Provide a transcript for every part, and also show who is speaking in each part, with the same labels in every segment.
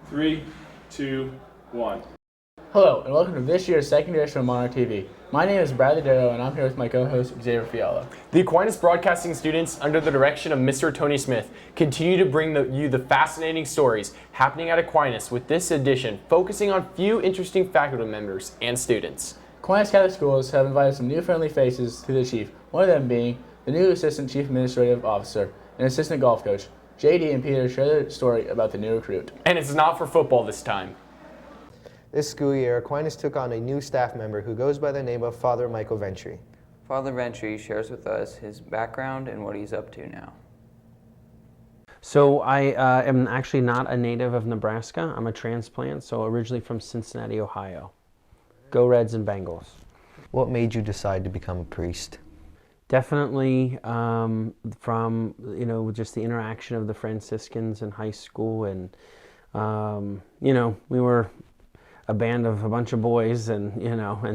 Speaker 1: 3, 2, 1.
Speaker 2: Hello, and welcome to this year's second edition of Monarch TV. My name is Bradley Darrow, and I'm here with my co-host, Xavier Fiala.
Speaker 3: The Aquinas broadcasting students, under the direction of Mr. Tony Smith, continue to bring you the fascinating stories happening at Aquinas, with this edition focusing on few interesting faculty members and students.
Speaker 2: Aquinas Catholic Schools have invited some new friendly faces to the chief, one of them being the new Assistant Chief Administrative Officer and Assistant Golf Coach. JD and Peter share their story about the new recruit.
Speaker 3: And it's not for football this time.
Speaker 4: This school year, Aquinas took on a new staff member who goes by the name of Father Michael Ventre.
Speaker 5: Father Ventre shares with us his background and what he's up to now.
Speaker 6: So I am actually not a native of Nebraska. I'm a transplant, so originally from Cincinnati, Ohio. Go Reds and Bengals.
Speaker 4: What made you decide to become a priest?
Speaker 6: Definitely from, just the interaction of the Franciscans in high school, and, we were a band of a bunch of boys, and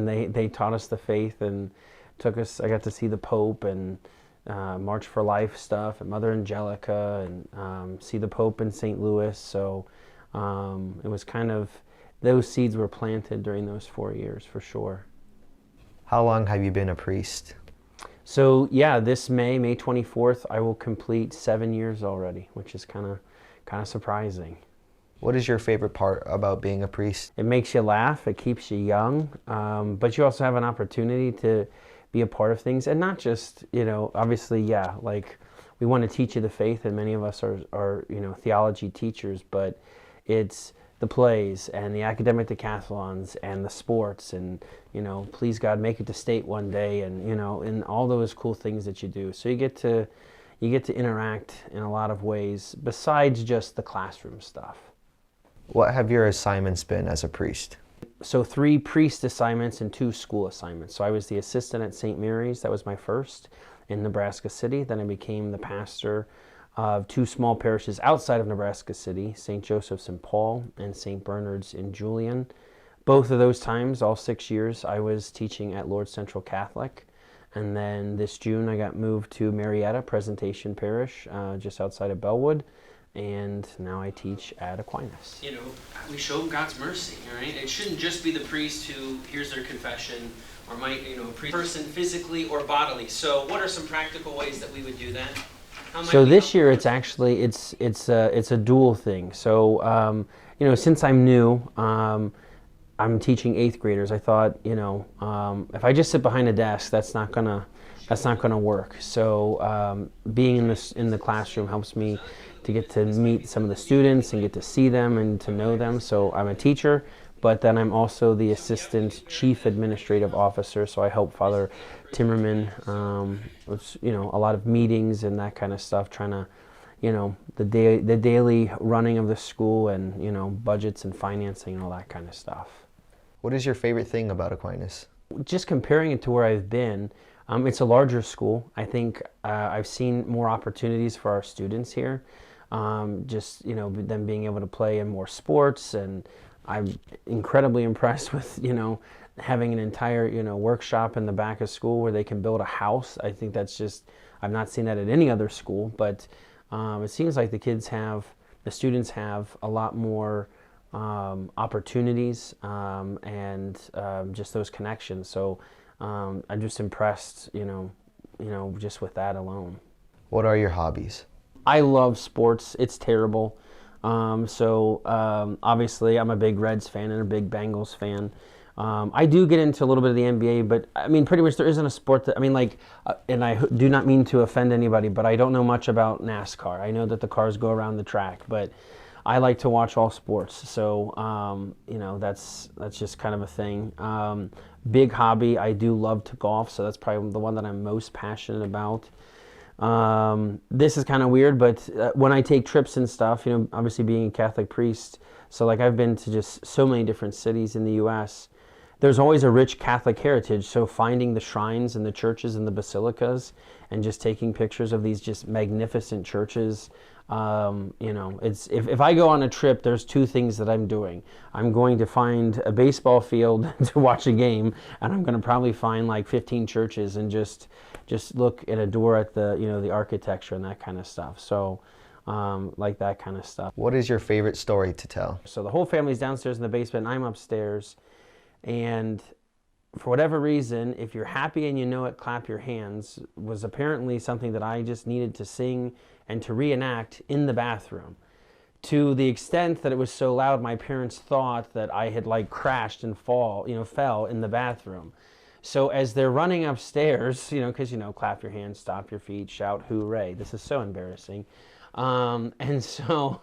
Speaker 6: they taught us the faith and took us. I got to see the Pope and March for Life stuff and Mother Angelica, and see the Pope in St. Louis. So it was kind of, those seeds were planted during those 4 years for sure.
Speaker 4: How long have you been a priest?
Speaker 6: So yeah, this May 24th, I will complete 7 years already, which is kind of surprising.
Speaker 4: What is your favorite part about being a priest?
Speaker 6: It makes you laugh, it keeps you young, but you also have an opportunity to be a part of things, and not just, obviously, yeah, like we want to teach you the faith, and many of us are theology teachers, but it's the plays and the academic decathlons and the sports, and please God, make it to state one day, and and all those cool things that you do. So you get to interact in a lot of ways besides just the classroom stuff.
Speaker 4: What have your assignments been as a priest?
Speaker 6: So 3 priest assignments and 2 school assignments. So I was the assistant at St. Mary's, that was my first, in Nebraska City. Then I became the pastor of 2 small parishes outside of Nebraska City, St. Joseph's in Paul and St. Bernard's in Julian. Both of those times, all 6 years, I was teaching at Lord's Central Catholic. And then this June I got moved to Marietta Presentation Parish, just outside of Bellwood. And now I teach at Aquinas.
Speaker 7: We show them God's mercy, right? It shouldn't just be the priest who hears their confession or might, a person physically or bodily. So what are some practical ways that we would do that?
Speaker 6: So this year it's actually, it's a dual thing. So, since I'm new, I'm teaching 8th graders. I thought, if I just sit behind a desk, that's not gonna work. So being in the classroom helps me to get to meet some of the students and get to see them and to know them. So I'm a teacher, but then I'm also the Assistant Chief Administrative Officer, so I help Father Timmerman with, a lot of meetings and that kind of stuff, trying to, the daily running of the school, and, budgets and financing and all that kind of stuff.
Speaker 4: What is your favorite thing about Aquinas?
Speaker 6: Just comparing it to where I've been, it's a larger school. I think I've seen more opportunities for our students here. Them being able to play in more sports, and I'm incredibly impressed with, having an entire, workshop in the back of school where they can build a house. I think that's just, I've not seen that at any other school, but it seems like the students have a lot more opportunities and just those connections. So I'm just impressed, just with that alone.
Speaker 4: What are your hobbies?
Speaker 6: I love sports. It's terrible. Obviously I'm a big Reds fan and a big Bengals fan. I do get into a little bit of the NBA, but pretty much there isn't a sport that, and I do not mean to offend anybody, but I don't know much about NASCAR. I know that the cars go around the track, but I like to watch all sports. So, that's just kind of a thing. Big hobby, I do love to golf, so that's probably the one that I'm most passionate about. This is kind of weird, but when I take trips and stuff, obviously being a Catholic priest, so I've been to just so many different cities in the U.S., there's always a rich Catholic heritage, so finding the shrines and the churches and the basilicas and just taking pictures of these just magnificent churches, it's if I go on a trip, there's 2 things that I'm doing. I'm going to find a baseball field to watch a game, and I'm going to probably find like 15 churches and just look and adore at the the architecture and that kind of stuff. So like that kind of stuff.
Speaker 4: What is your favorite story to tell?
Speaker 6: So the whole family's downstairs in the basement, and I'm upstairs, and for whatever reason, if you're happy and you know it, clap your hands, was apparently something that I just needed to sing and to reenact in the bathroom. To the extent that it was so loud, my parents thought that I had like crashed and fell in the bathroom. So as they're running upstairs, because clap your hands, stop your feet, shout hooray. This is so embarrassing. And so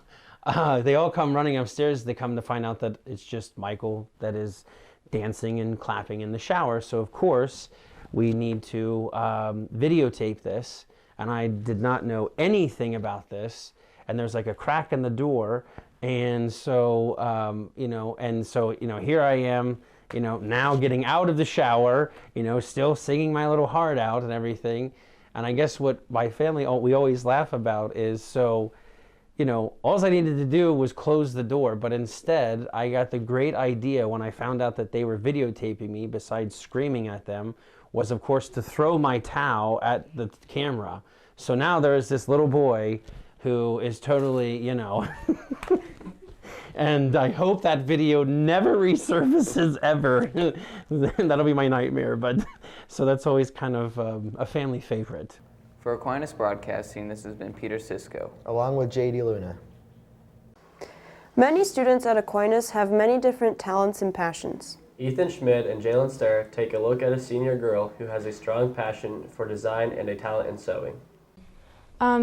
Speaker 6: they all come running upstairs. They come to find out that it's just Michael that is dancing and clapping in the shower. So of course we need to videotape this, and I did not know anything about this, and there's like a crack in the door, and so here I am, now getting out of the shower, still singing my little heart out and everything. And I guess what my family, we always laugh about is, all I needed to do was close the door, but instead I got the great idea when I found out that they were videotaping me, besides screaming at them, was of course to throw my towel at the camera. So now there's this little boy who is totally, and I hope that video never resurfaces ever. That'll be my nightmare, but so that's always kind of a family favorite.
Speaker 5: For Aquinas Broadcasting, this has been Peter Sisko.
Speaker 4: Along with J.D. Luna.
Speaker 8: Many students at Aquinas have many different talents and passions.
Speaker 9: Ethan Schmidt and Jalen Starr take a look at a senior girl who has a strong passion for design and a talent in sewing.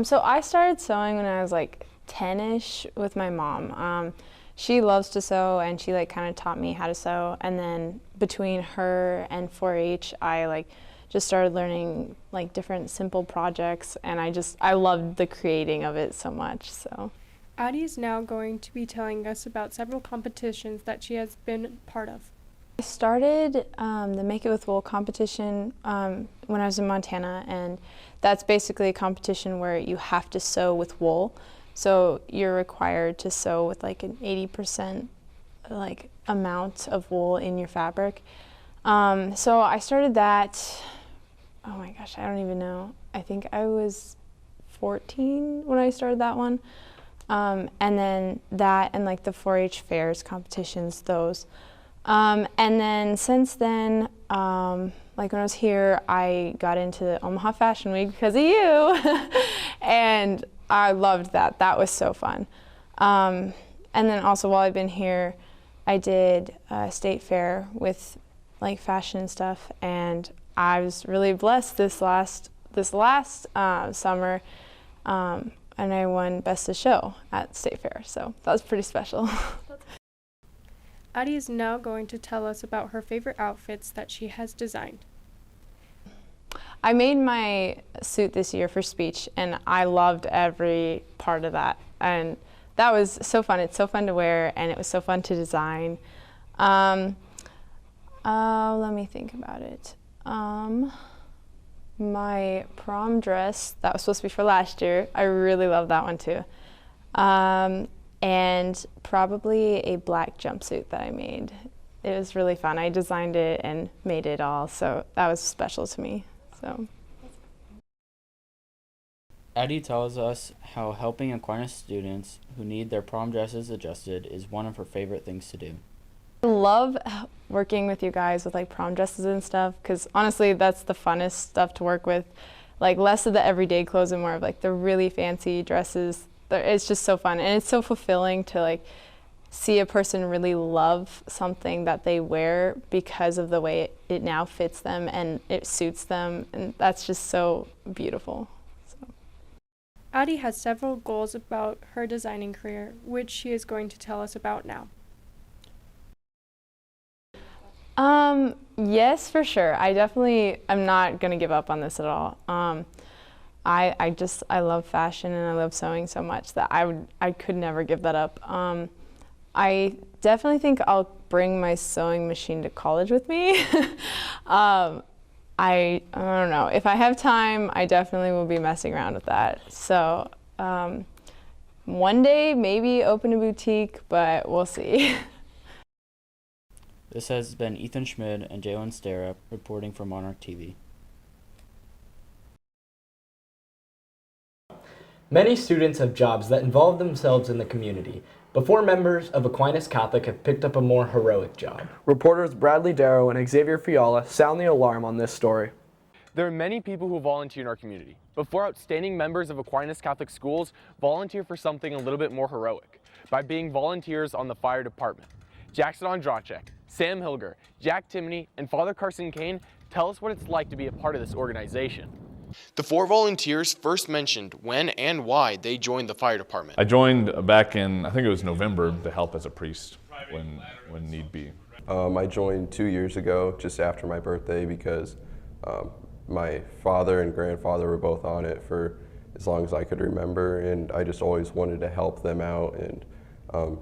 Speaker 10: So I started sewing when I was like 10-ish with my mom. She loves to sew, and she kind of taught me how to sew. And then between her and 4-H, I just started learning different simple projects, and I loved the creating of it so much. So
Speaker 11: Addie is now going to be telling us about several competitions that she has been part of.
Speaker 10: I started the Make It With Wool competition when I was in Montana, and that's basically a competition where you have to sew with wool. So you're required to sew with an 80% amount of wool in your fabric. So I started that, oh my gosh, I don't even know. I think I was 14 when I started that one. And then that and the 4-H fairs competitions, those. And then since then, when I was here, I got into the Omaha Fashion Week because of you. And I loved that. That was so fun. And then also while I've been here, I did a state fair with fashion and stuff, and I was really blessed this last summer, and I won Best of Show at State Fair, so that was pretty special.
Speaker 11: Addie is now going to tell us about her favorite outfits that she has designed.
Speaker 10: I made my suit this year for speech, and I loved every part of that, and that was so fun. It's so fun to wear, and it was so fun to design. Let me think about it. My prom dress, that was supposed to be for last year. I really love that one too. And probably a black jumpsuit that I made. It was really fun. I designed it and made it all, so that was special to me. So.
Speaker 12: Addie tells us how helping Aquinas students who need their prom dresses adjusted is one of her favorite things to do.
Speaker 10: I love working with you guys with prom dresses and stuff, because honestly that's the funnest stuff to work with. Less of the everyday clothes and more of the really fancy dresses. It's just so fun, and it's so fulfilling to see a person really love something that they wear because of the way it now fits them and it suits them, and that's just so beautiful.
Speaker 11: Addie has several goals about her designing career, which she is going to tell us about now.
Speaker 10: Yes, for sure. I'm not going to give up on this at all. I love fashion, and I love sewing so much that I could never give that up. I definitely think I'll bring my sewing machine to college with me. I don't know. If I have time, I definitely will be messing around with that. So one day, maybe open a boutique, but we'll see.
Speaker 12: This has been Ethan Schmidt and Jalen Starr reporting for Monarch TV.
Speaker 13: Many students have jobs that involve themselves in the community, before members of Aquinas Catholic have picked up a more heroic job.
Speaker 14: Reporters Bradley Darrow and Xavier Fiala sound the alarm on this story.
Speaker 3: There are many people who volunteer in our community, but four outstanding members of Aquinas Catholic schools volunteer for something a little bit more heroic, by being volunteers on the fire department. Jackson Ondrachek, Sam Hilger, Jack Timoney, and Father Carson Kane tell us what it's like to be a part of this organization. The four volunteers first mentioned when and why they joined the fire department.
Speaker 15: I joined back in, I think it was November, to help as a priest when need be.
Speaker 16: I joined 2 years ago, just after my birthday, because my father and grandfather were both on it for as long as I could remember, and I just always wanted to help them out and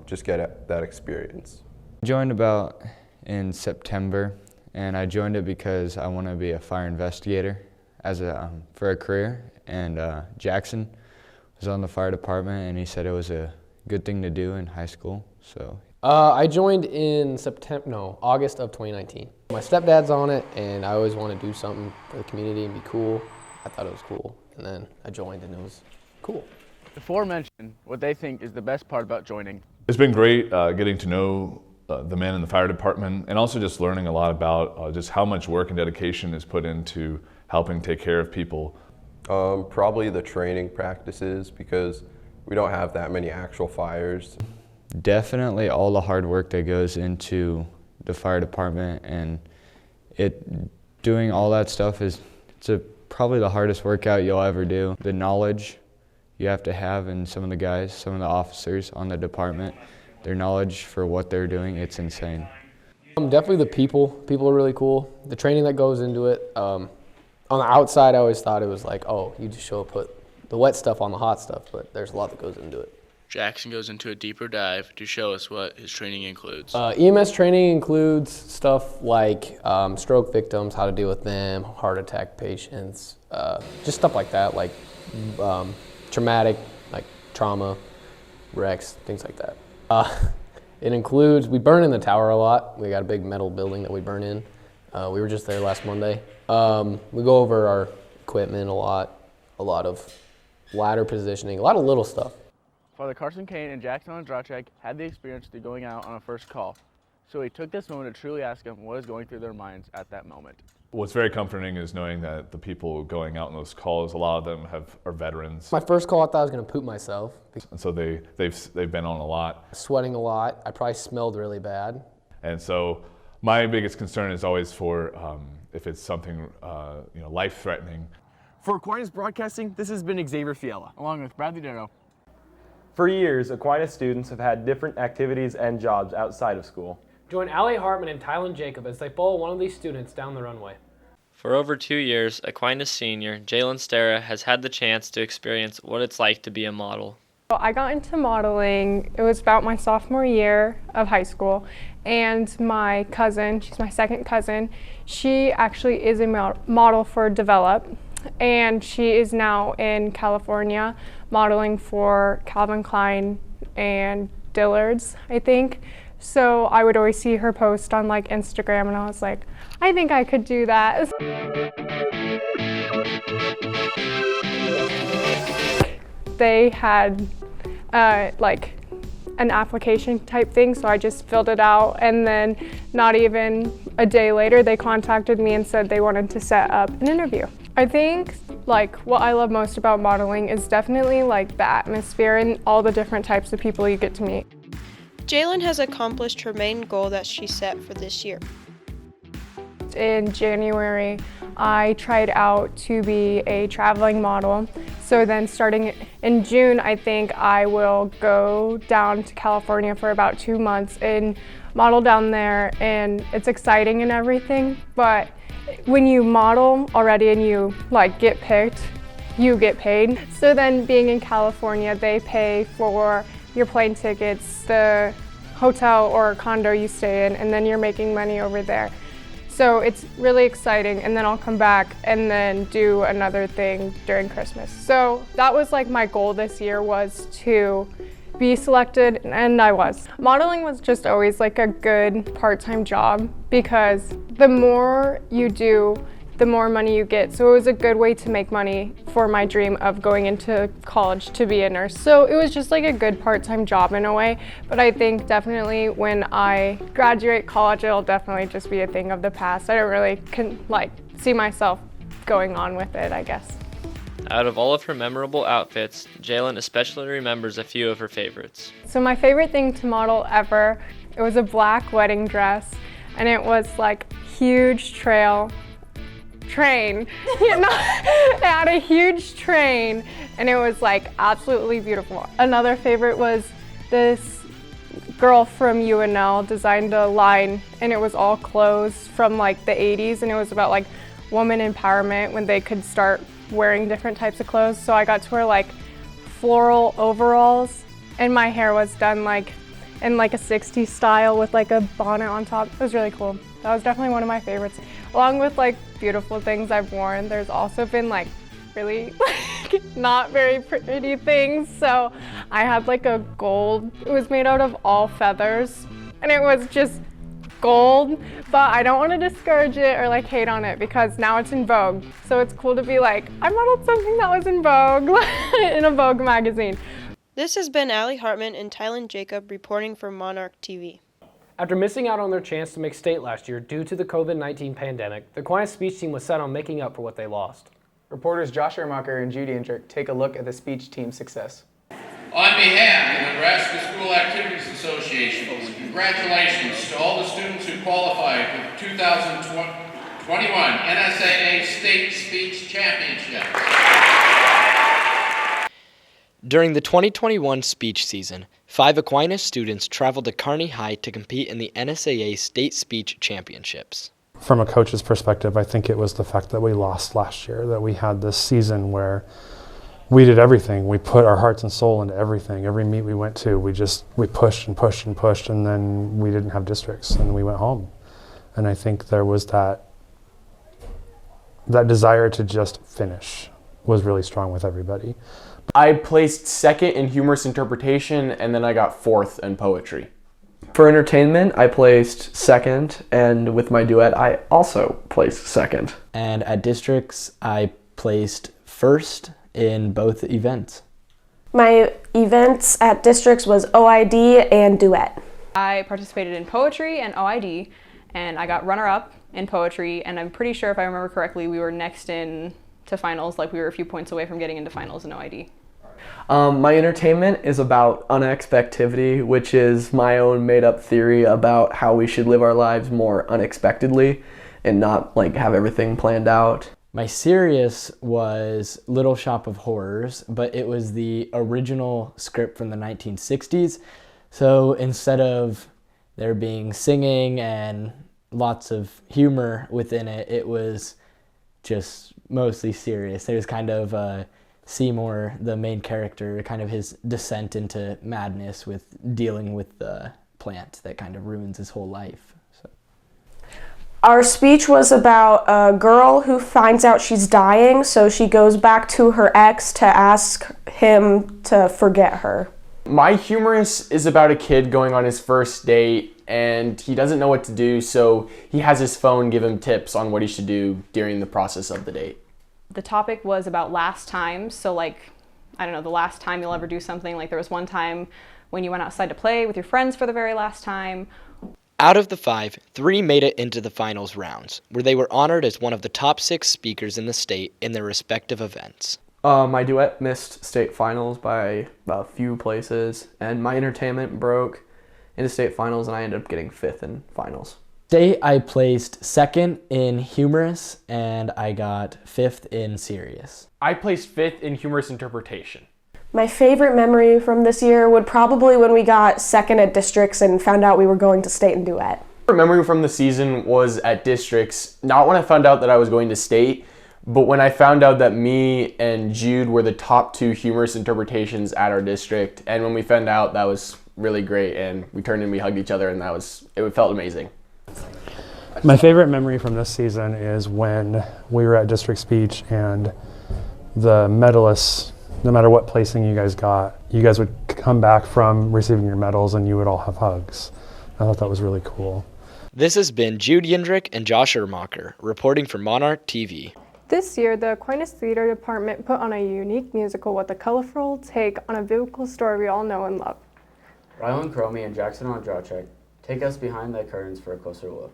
Speaker 16: just get that experience.
Speaker 17: I joined about in September, and I joined it because I want to be a fire investigator for a career, and Jackson was on the fire department, and he said it was a good thing to do in high school. So
Speaker 18: I joined in August of 2019. My stepdad's on it, and I always want to do something for the community and be cool. I thought it was cool, and then I joined, and it was cool.
Speaker 2: The four mentioned what they think is the best part about joining.
Speaker 15: It's been great getting to know the men in the fire department, and also just learning a lot about just how much work and dedication is put into helping take care of people.
Speaker 16: Probably the training practices, because we don't have that many actual fires.
Speaker 17: Definitely all the hard work that goes into the fire department, and doing all that stuff it's probably the hardest workout you'll ever do. The knowledge you have to have in some of the guys, some of the officers on the department, their knowledge for what they're doing, it's insane.
Speaker 18: Definitely the people. People are really cool. The training that goes into it. On the outside, I always thought it was like, oh, you just put the wet stuff on the hot stuff, but there's a lot that goes into it.
Speaker 19: Jackson goes into a deeper dive to show us what his training includes.
Speaker 18: EMS training includes stuff like stroke victims, how to deal with them, heart attack patients, just stuff like that, like traumatic, like trauma, wrecks, things like that. It includes, we burn in the tower a lot. We got a big metal building that we burn in. We were just there last Monday. We go over our equipment a lot of ladder positioning, a lot of little stuff.
Speaker 2: Father Carson Kane and Jackson Ondrachek had the experience of going out on a first call, so he took this moment to truly ask them what is going through their minds at that moment.
Speaker 15: What's very comforting is knowing that the people going out on those calls, a lot of them are veterans.
Speaker 18: My first call, I thought I was going to poop myself.
Speaker 15: And so they've been on a lot.
Speaker 18: Sweating a lot. I probably smelled really bad.
Speaker 15: And so my biggest concern is always for if it's something life-threatening.
Speaker 3: For Aquinas Broadcasting, this has been Xavier Fiala,
Speaker 2: along with Bradley Darrow.
Speaker 9: For years, Aquinas students have had different activities and jobs outside of school.
Speaker 20: Join Allie Hartman and Tylen Jacob as they follow one of these students down the runway.
Speaker 21: For over 2 years, Aquinas senior Jalen Stera has had the chance to experience what it's like to be a model.
Speaker 11: I got into modeling, it was about my sophomore year of high school, and my cousin, she's my second cousin, she actually is a model for Develop, and she is now in California modeling for Calvin Klein and Dillard's, I think. So I would always see her post on like Instagram, and I was like, I think I could do that. They had like an application type thing, so I just filled it out, and then not even a day later they contacted me and said they wanted to set up an interview. I think like what I love most about modeling is definitely like the atmosphere and all the different types of people you get to meet.
Speaker 8: Jalen has accomplished her main goal that she set for this year.
Speaker 11: In January, I tried out to be a traveling model. So then starting in June, I think I will go down to California for about 2 months and model down there, and it's exciting and everything, but when you model already and you like get picked, you get paid. So then being in California, they pay for your plane tickets, the hotel or condo you stay in, and then you're making money over there. So it's really exciting, and then I'll come back and then do another thing during Christmas. So that was like my goal this year, was to be selected, and I was. Modeling was just always like a good part-time job, because the more you do, the more money you get. So it was a good way to make money for my dream of going into college to be a nurse. So it was just like a good part-time job in a way. But I think definitely when I graduate college, it'll definitely just be a thing of the past. I don't really see myself going on with it, I guess.
Speaker 21: Out of all of her memorable outfits, Jalen especially remembers a few of her favorites.
Speaker 11: So my favorite thing to model ever, it was a black wedding dress, and it was like huge train. It had a huge train, and it was like absolutely beautiful. Another favorite was this girl from UNL designed a line, and it was all clothes from like the 80s, and it was about like woman empowerment when they could start wearing different types of clothes. So I got to wear like floral overalls, and my hair was done like in like a 60s style with like a bonnet on top. It was really cool. That was definitely one of my favorites. Along with like beautiful things I've worn, there's also been like really not very pretty things. So I had like a gold, it was made out of all feathers, and it was just gold, but I don't want to discourage it or like hate on it because now it's in Vogue. So it's cool to be like, I modeled something that was in Vogue in a Vogue magazine.
Speaker 8: This has been Allie Hartman and Tylen Jacob reporting for Monarch TV.
Speaker 20: After missing out on their chance to make state last year due to the COVID-19 pandemic, the Aquinas speech team was set on making up for what they lost.
Speaker 14: Reporters Josh Ermacher and Judy Intrick take a look at the speech team's success.
Speaker 1: On behalf of the Nebraska School Activities Association, congratulations to all the students who qualified for the 2021 NSAA State Speech Championship.
Speaker 22: During the 2021 speech season, 5 Aquinas students traveled to Kearney High to compete in the NSAA State Speech Championships.
Speaker 23: From a coach's perspective, I think it was the fact that we lost last year, that we had this season where we did everything. We put our hearts and soul into everything. Every meet we went to, we pushed and pushed and pushed, and then we didn't have districts, and we went home. And I think there was that desire to just finish was really strong with everybody.
Speaker 3: I placed second in humorous interpretation, and then I got fourth in poetry.
Speaker 14: For entertainment, I placed second, and with my duet, I also placed second.
Speaker 6: And at districts, I placed first in both events.
Speaker 8: My events at districts was OID and duet.
Speaker 24: I participated in poetry and OID, and I got runner-up in poetry, and I'm pretty sure if I remember correctly, we were next in to finals, like we were a few points away from getting into finals in OID.
Speaker 14: My entertainment is about unexpectivity, which is my own made-up theory about how we should live our lives more unexpectedly and not like have everything planned out.
Speaker 6: My serious was Little Shop of Horrors, but it was the original script from the 1960s. So instead of there being singing and lots of humor within it, it was just mostly serious. It was kind of Seymour, the main character, kind of his descent into madness with dealing with the plant that kind of ruins his whole life. So.
Speaker 8: Our speech was about a girl who finds out she's dying, so she goes back to her ex to ask him to forget her.
Speaker 3: My humorous is about a kid going on his first date, and he doesn't know what to do, so he has his phone give him tips on what he should do during the process of the date.
Speaker 24: The topic was about last times, so like, I don't know, the last time you'll ever do something. Like there was one time when you went outside to play with your friends for the very last time.
Speaker 22: Out of the 5, 3 made it into the finals rounds, where they were honored as one of the top 6 speakers in the state in their respective events.
Speaker 14: My duet missed state finals by a few places, and my entertainment broke into state finals, and I ended up getting 5th in finals.
Speaker 6: State, I placed second in humorous, and I got 5th in serious.
Speaker 3: I placed 5th in humorous interpretation.
Speaker 8: My favorite memory from this year would probably when we got second at districts and found out we were going to state and duet.
Speaker 3: My memory from the season was at districts, not when I found out that I was going to state, but when I found out that me and Jude were the top 2 humorous interpretations at our district, and when we found out, that was really great, and we turned and we hugged each other, and it felt amazing.
Speaker 23: My favorite memory from this season is when we were at district speech and the medalists, no matter what placing you guys got, you guys would come back from receiving your medals and you would all have hugs. I thought that was really cool.
Speaker 22: This has been Jude Yendrick and Josh Ermacher reporting for Monarch TV.
Speaker 11: This year, the Aquinas Theater Department put on a unique musical with a colorful take on a biblical story we all know and love.
Speaker 12: Rylan Cromie and Jackson Ondrachek take us behind the curtains for a closer look.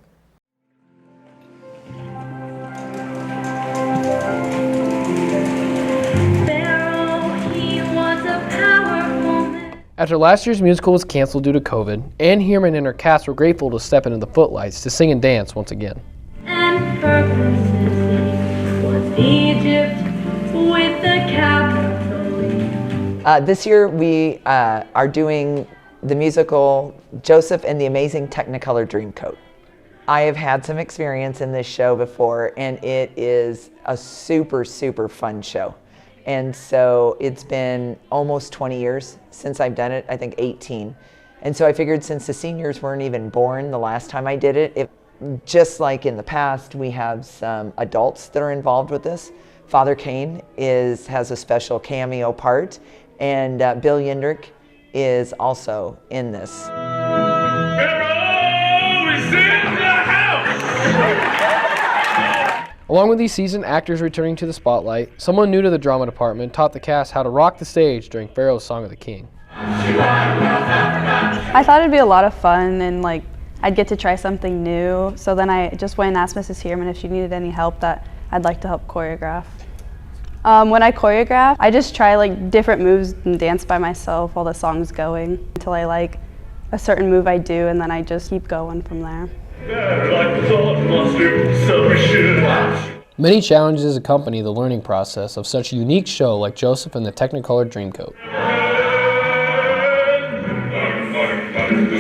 Speaker 20: After last year's musical was canceled due to COVID, Ann Heerman and her cast were grateful to step into the footlights to sing and dance once again.
Speaker 4: And purposes was Egypt with the capital.
Speaker 5: This year we are doing the musical Joseph and the Amazing Technicolor Dreamcoat. I have had some experience in this show before, and it is a super, super fun show. And so it's been almost 20 years since I've done it, I think 18. And so I figured since the seniors weren't even born the last time I did it, just like in the past, we have some adults that are involved with this. Father Kane has a special cameo part, and Bill Yendrick is also in this.
Speaker 20: Along with these seasoned actors returning to the spotlight, someone new to the drama department taught the cast how to rock the stage during Pharaoh's Song of the King.
Speaker 7: I thought it'd be a lot of fun and like I'd get to try something new. So then I just went and asked Mrs. Heerman if she needed any help that I'd like to help choreograph. When I choreograph, I just try like different moves and dance by myself while the song's going until I like a certain move I do, and then I just keep going from there.
Speaker 20: Many challenges accompany the learning process of such a unique show like Joseph and the Technicolor Dreamcoat.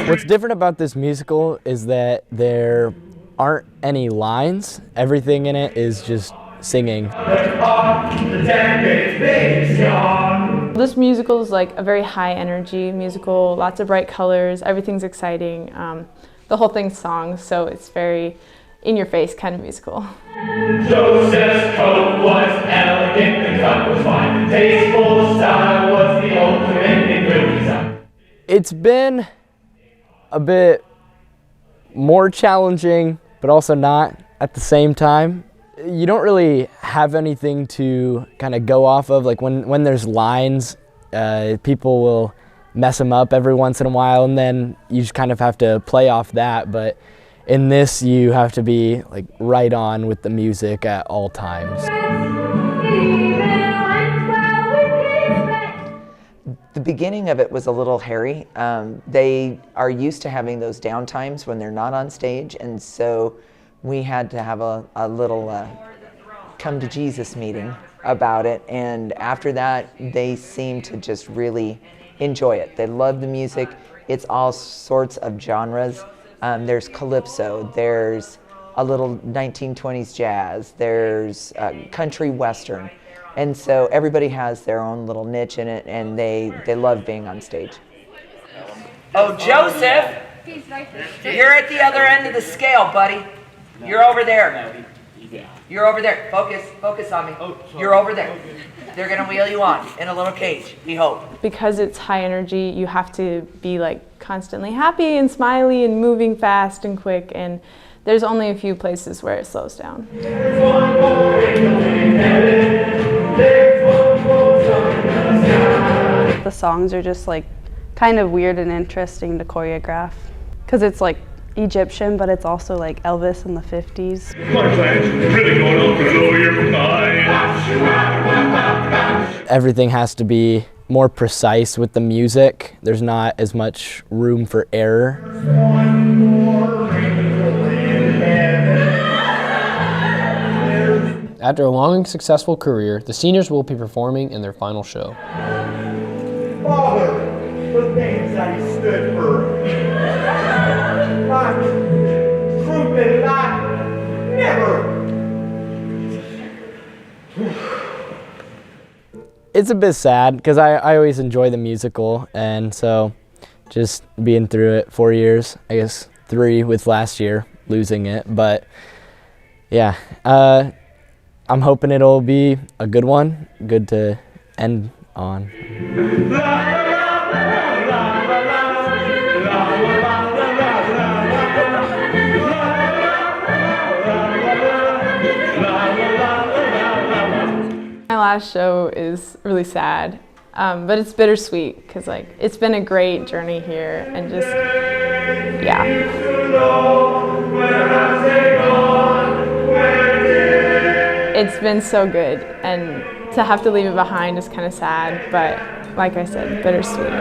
Speaker 22: What's different about this musical is that there aren't any lines. Everything in it is just singing.
Speaker 24: This musical is like a very high energy musical, lots of bright colors, everything's exciting. The whole thing's songs, so it's very in-your-face kind of musical.
Speaker 4: Joseph's coat was elegant, the cut was fine, the tasteful style was the ultimate in good design.
Speaker 22: It's been a bit more challenging, but also not at the same time. You don't really have anything to kind of go off of. Like when there's lines, people will mess them up every once in a while, and then you just kind of have to play off that. But in this, you have to be like right on with the music at all times.
Speaker 5: The beginning of it was a little hairy. They are used to having those down times when they're not on stage, and so we had to have a little come to Jesus meeting about it. And after that, they seemed to just really enjoy it. They love the music. It's all sorts of genres. There's calypso, there's a little 1920s jazz, there's country western. And so everybody has their own little niche in it, and they love being on stage.
Speaker 10: Oh, Joseph, you're at the other end of the scale, buddy. You're over there. You're over there. Focus on me. You're over there. They're gonna wheel you on in a little cage, we hope.
Speaker 24: Because it's high energy, you have to be like constantly happy and smiley and moving fast and quick, and there's only a few places where it slows down.
Speaker 7: The songs are just like kind of weird and interesting to choreograph because it's like Egyptian, but it's also like Elvis in the 50s.
Speaker 22: Everything has to be more precise with the music. There's not as much room for error.
Speaker 20: After a long and successful career, the seniors will be performing in their final show.
Speaker 4: Father, the things that he stood for. Not truth and not never.
Speaker 22: It's a bit sad because I always enjoy the musical, and so just being through it 4 years, I guess 3 with last year losing it, but yeah, I'm hoping it'll be a good one, good to end on.
Speaker 4: La
Speaker 24: last show is really sad, but it's bittersweet because like it's been a great journey here and just yeah. It's been so good, and to have to leave it behind is kind of sad, but like I said, bittersweet.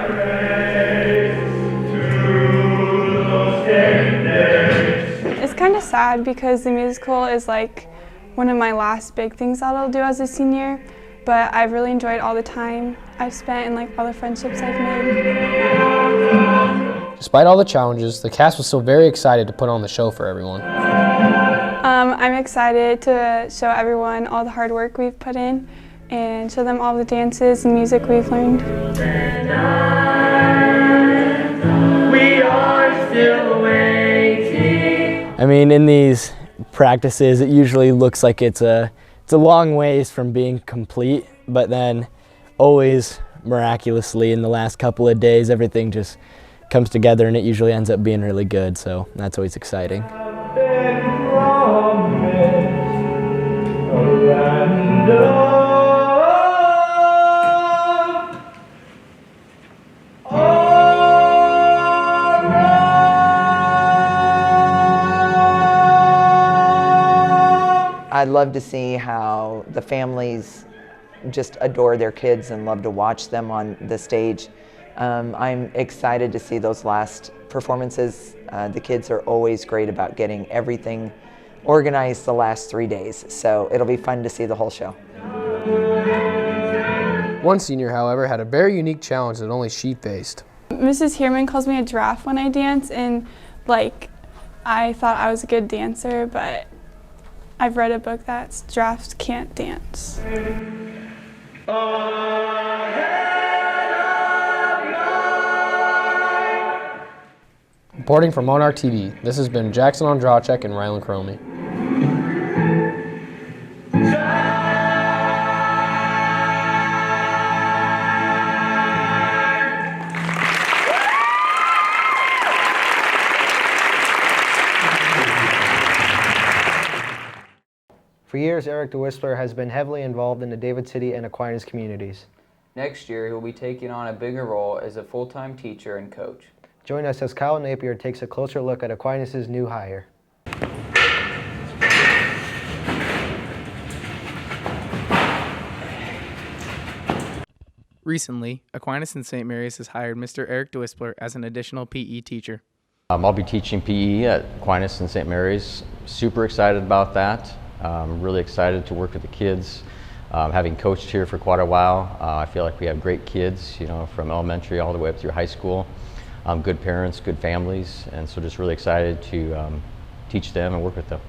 Speaker 13: It's kind of sad because the musical is like one of my last big things that I'll do as a senior, but I've really enjoyed all the time I've spent and like all the friendships I've made.
Speaker 18: Despite all the challenges, the cast was still very excited to put on the show for everyone.
Speaker 13: I'm excited to show everyone all the hard work we've put in and show them all the dances and music we've learned.
Speaker 4: We are still waiting.
Speaker 22: I mean, in these practices, it usually looks like it's a long ways from being complete, but then always miraculously in the last couple of days, everything just comes together and it usually ends up being really good, so that's always exciting.
Speaker 5: I'd love to see how the families just adore their kids and love to watch them on the stage. I'm excited to see those last performances. The kids are always great about getting everything organized the last 3 days, so it'll be fun to see the whole show.
Speaker 18: One senior, however, had a very unique challenge that only she faced.
Speaker 13: Mrs. Heerman calls me a giraffe when I dance, and like I thought I was a good dancer, but I've read a book that giraffes can't dance.
Speaker 18: Reporting for Monarch TV, this has been Jackson on Drawcheck and Rylan Cromie.
Speaker 16: For years, Eric the Whistler has been heavily involved in the David City and Aquinas communities.
Speaker 17: Next year, he will be taking on a bigger role as a full-time teacher and coach.
Speaker 16: Join us as Kyle Napier takes a closer look at Aquinas' new hire.
Speaker 2: Recently, Aquinas and St. Mary's has hired Mr. Eric DeWispler as an additional PE teacher.
Speaker 19: I'll be teaching PE at Aquinas and St. Mary's. Super excited about that. Really excited to work with the kids. Having coached here for quite a while, I feel like we have great kids, you know, from elementary all the way up through high school. Good parents, good families, and so just really excited to teach them and work with them.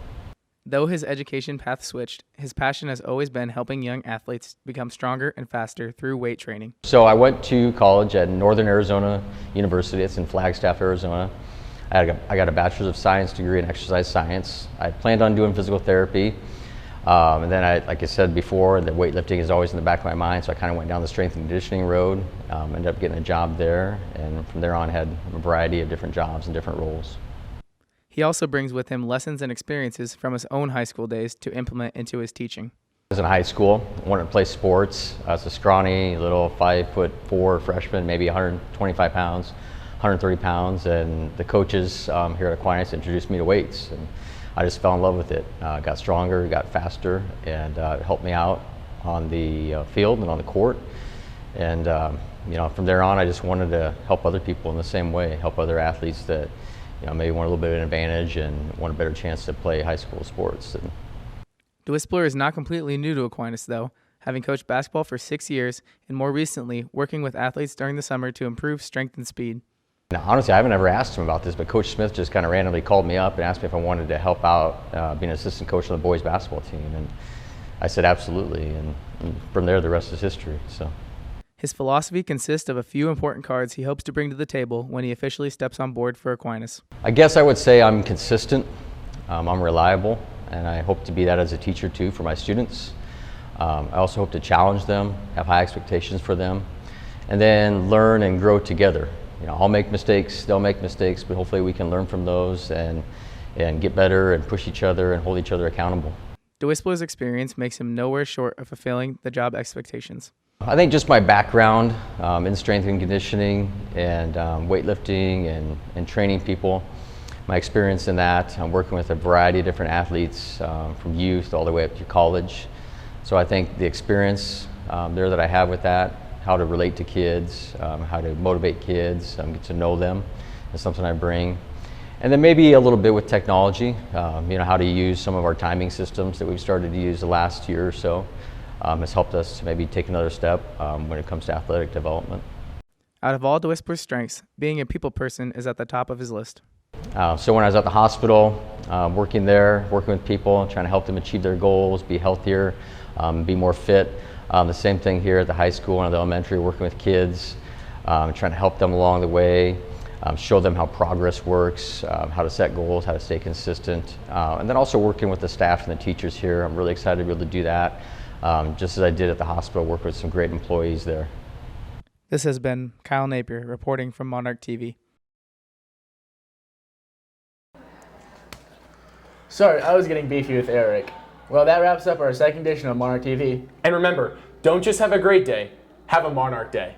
Speaker 2: Though his education path switched, his passion has always been helping young athletes become stronger and faster through weight training.
Speaker 19: So I went to college at Northern Arizona University. It's in Flagstaff, Arizona. I got a Bachelor's of Science degree in exercise science. I planned on doing physical therapy. And then, like I said before, the weightlifting is always in the back of my mind, so I kind of went down the strength and conditioning road, ended up getting a job there, and from there on had a variety of different jobs and different roles.
Speaker 2: He also brings with him lessons and experiences from his own high school days to implement into his teaching.
Speaker 19: I was in high school, wanted to play sports. I was a scrawny little 5'4" freshman, maybe 125 pounds. 130 pounds, and the coaches here at Aquinas introduced me to weights, and I just fell in love with it. Got stronger, got faster, and it helped me out on the field and on the court. And you know, from there on, I just wanted to help other people in the same way, help other athletes that, you know, maybe want a little bit of an advantage and want a better chance to play high school sports.
Speaker 2: DeWispler is not completely new to Aquinas, though, having coached basketball for 6 years, and more recently, working with athletes during the summer to improve strength and speed.
Speaker 19: Now, honestly, I haven't ever asked him about this, but Coach Smith just kind of randomly called me up and asked me if I wanted to help out being an assistant coach on the boys basketball team, and I said absolutely, and from there the rest is history. So,
Speaker 2: his philosophy consists of a few important cards he hopes to bring to the table when he officially steps on board for Aquinas.
Speaker 19: I guess I would say I'm consistent, I'm reliable, and I hope to be that as a teacher too for my students. I also hope to challenge them, have high expectations for them, and then learn and grow together. You know, I'll make mistakes, they'll make mistakes, but hopefully we can learn from those and get better and push each other and hold each other accountable.
Speaker 2: DeWispler's experience makes him nowhere short of fulfilling the job expectations.
Speaker 19: I think just my background in strength and conditioning and weightlifting and training people, my experience in that, I'm working with a variety of different athletes from youth all the way up to college. So I think the experience there that I have with that, how to relate to kids, how to motivate kids, get to know them is something I bring. And then maybe a little bit with technology, how to use some of our timing systems that we've started to use the last year or so has helped us to maybe take another step when it comes to athletic development.
Speaker 2: Out of all DeWispler's strengths, being a people person is at the top of his list.
Speaker 19: So when I was at the hospital, working there, working with people, trying to help them achieve their goals, be healthier, be more fit. The same thing here at the high school and the elementary, working with kids, trying to help them along the way, show them how progress works, how to set goals, how to stay consistent, and then also working with the staff and the teachers here. I'm really excited to be able to do that, just as I did at the hospital, work with some great employees there.
Speaker 2: This has been Kyle Napier reporting from Monarch TV. Sorry, I was getting beefy with Eric. Well, that wraps up our second edition of Monarch TV.
Speaker 3: And remember, don't just have a great day, have a Monarch day.